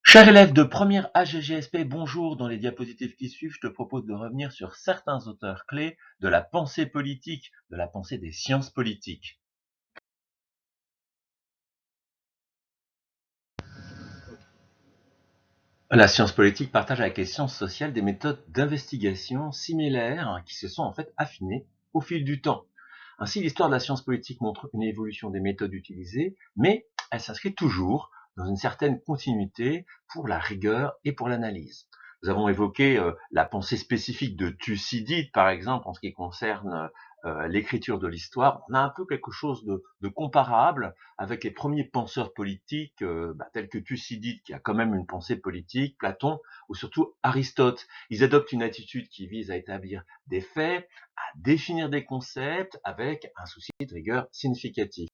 Cher élève de première AGGSP, bonjour. Dans les diapositives qui suivent, je te propose de revenir sur certains auteurs clés de la pensée politique, de la pensée des sciences politiques. La science politique partage avec les sciences sociales des méthodes d'investigation similaires qui se sont en fait affinées au fil du temps. Ainsi, l'histoire de la science politique montre une évolution des méthodes utilisées, mais elle s'inscrit toujours dans une certaine continuité pour la rigueur et pour l'analyse. Nous avons évoqué la pensée spécifique de Thucydide, par exemple, en ce qui concerne l'écriture de l'histoire. On a un peu quelque chose de comparable avec les premiers penseurs politiques, tels que Thucydide, qui a quand même une pensée politique, Platon, ou surtout Aristote. Ils adoptent une attitude qui vise à établir des faits, à définir des concepts avec un souci de rigueur significatif.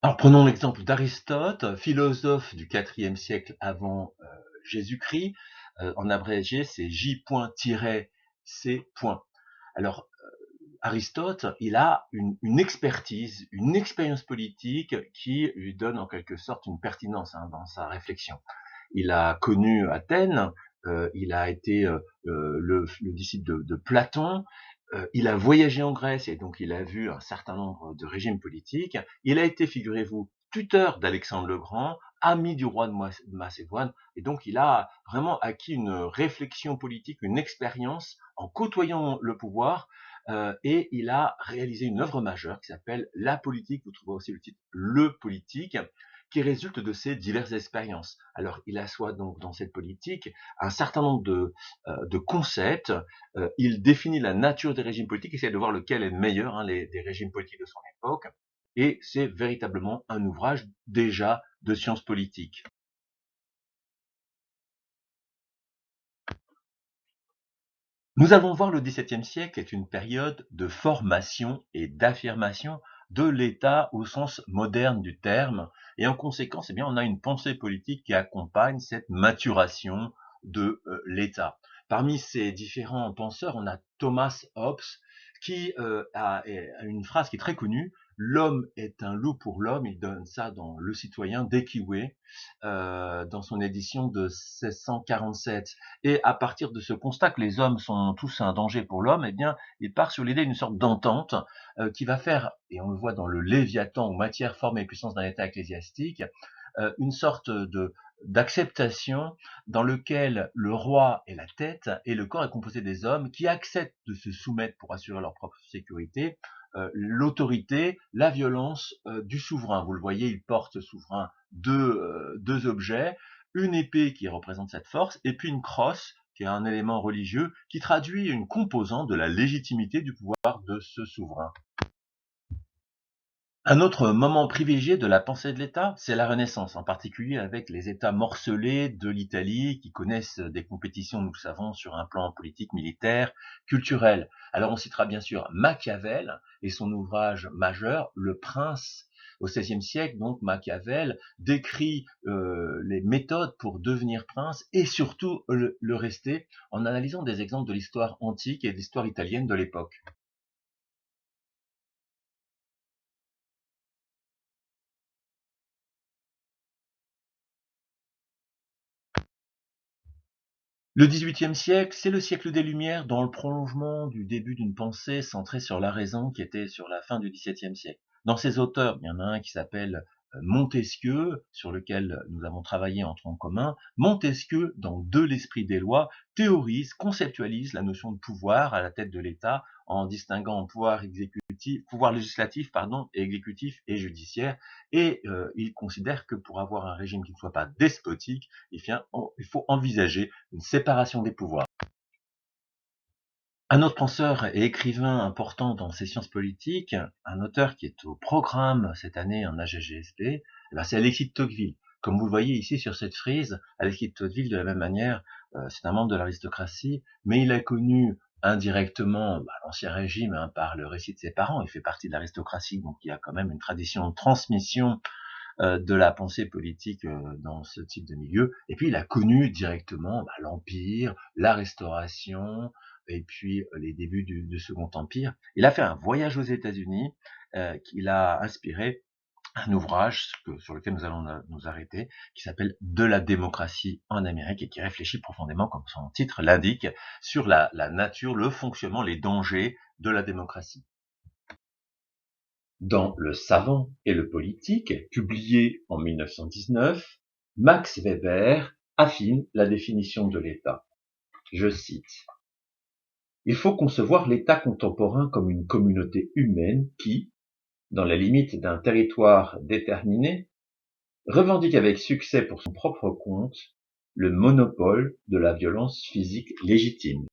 Alors prenons l'exemple d'Aristote, philosophe du IVe siècle avant Jésus-Christ. En abrégé, c'est J.C. Alors, Aristote, il a une expertise, une expérience politique qui lui donne en quelque sorte une pertinence dans sa réflexion. Il a connu Athènes, il a été le disciple de Platon, il a voyagé en Grèce et donc il a vu un certain nombre de régimes politiques. Il a été, figurez-vous, tuteur d'Alexandre le Grand, ami du roi de Macédoine, et donc il a vraiment acquis une réflexion politique, une expérience en côtoyant le pouvoir, et il a réalisé une œuvre majeure qui s'appelle La politique. Vous trouverez aussi le titre Le politique, qui résulte de ces diverses expériences. Alors, il assoit donc dans cette politique un certain nombre de concepts. Il définit la nature des régimes politiques, essaie de voir lequel est le meilleur des régimes politiques de son époque. Et c'est véritablement un ouvrage déjà de sciences politiques. Nous allons voir le XVIIe siècle est une période de formation et d'affirmation de l'État au sens moderne du terme, et en conséquence, on a une pensée politique qui accompagne cette maturation de l'État. Parmi ces différents penseurs, on a Thomas Hobbes qui a une phrase qui est très connue: l'homme est un loup pour l'homme. Il donne ça dans Le Citoyen d'Ekiwe, dans son édition de 1647. Et à partir de ce constat que les hommes sont tous un danger pour l'homme, il part sur l'idée d'une sorte d'entente qui va faire, et on le voit dans le Léviathan ou matière, forme et puissance d'un État ecclésiastique, une sorte de d'acceptation dans lequel le roi est la tête et le corps est composé des hommes qui acceptent de se soumettre pour assurer leur propre sécurité, l'autorité, la violence du souverain. Vous le voyez, il porte ce souverain deux objets, une épée qui représente cette force, et puis une crosse, qui est un élément religieux, qui traduit une composante de la légitimité du pouvoir de ce souverain. Un autre moment privilégié de la pensée de l'État, c'est la Renaissance, en particulier avec les États morcelés de l'Italie qui connaissent des compétitions, nous le savons, sur un plan politique, militaire, culturel. Alors on citera bien sûr Machiavel et son ouvrage majeur, Le Prince. Au XVIe siècle, donc, Machiavel décrit les méthodes pour devenir prince et surtout le rester en analysant des exemples de l'histoire antique et de l'histoire italienne de l'époque. Le XVIIIe siècle, c'est le siècle des Lumières dans le prolongement du début d'une pensée centrée sur la raison qui était sur la fin du XVIIe siècle. Dans ces auteurs, il y en a un qui s'appelle Montesquieu, sur lequel nous avons travaillé en tronc commun. Montesquieu, dans De l'esprit des lois, théorise, conceptualise la notion de pouvoir à la tête de l'État en distinguant pouvoir législatif, et exécutif et judiciaire. Et il considère que pour avoir un régime qui ne soit pas despotique, il faut envisager une séparation des pouvoirs. Un autre penseur et écrivain important dans ces sciences politiques, un auteur qui est au programme cette année en AGGSP, c'est Alexis de Tocqueville. Comme vous le voyez ici sur cette frise, Alexis de Tocqueville, de la même manière, c'est un membre de l'aristocratie, mais il a connu indirectement l'Ancien Régime par le récit de ses parents. Il fait partie de l'aristocratie, donc il y a quand même une tradition de transmission de la pensée politique dans ce type de milieu. Et puis il a connu directement l'Empire, la Restauration, et puis les débuts du Second Empire. Il a fait un voyage aux États-Unis qui l'a inspiré un ouvrage sur lequel nous allons nous arrêter, qui s'appelle De la démocratie en Amérique et qui réfléchit profondément, comme son titre l'indique, sur la nature, le fonctionnement, les dangers de la démocratie. Dans Le savant et le politique, publié en 1919, Max Weber affine la définition de l'État. Je cite: il faut concevoir l'État contemporain comme une communauté humaine qui, dans les limites d'un territoire déterminé, revendique avec succès pour son propre compte le monopole de la violence physique légitime.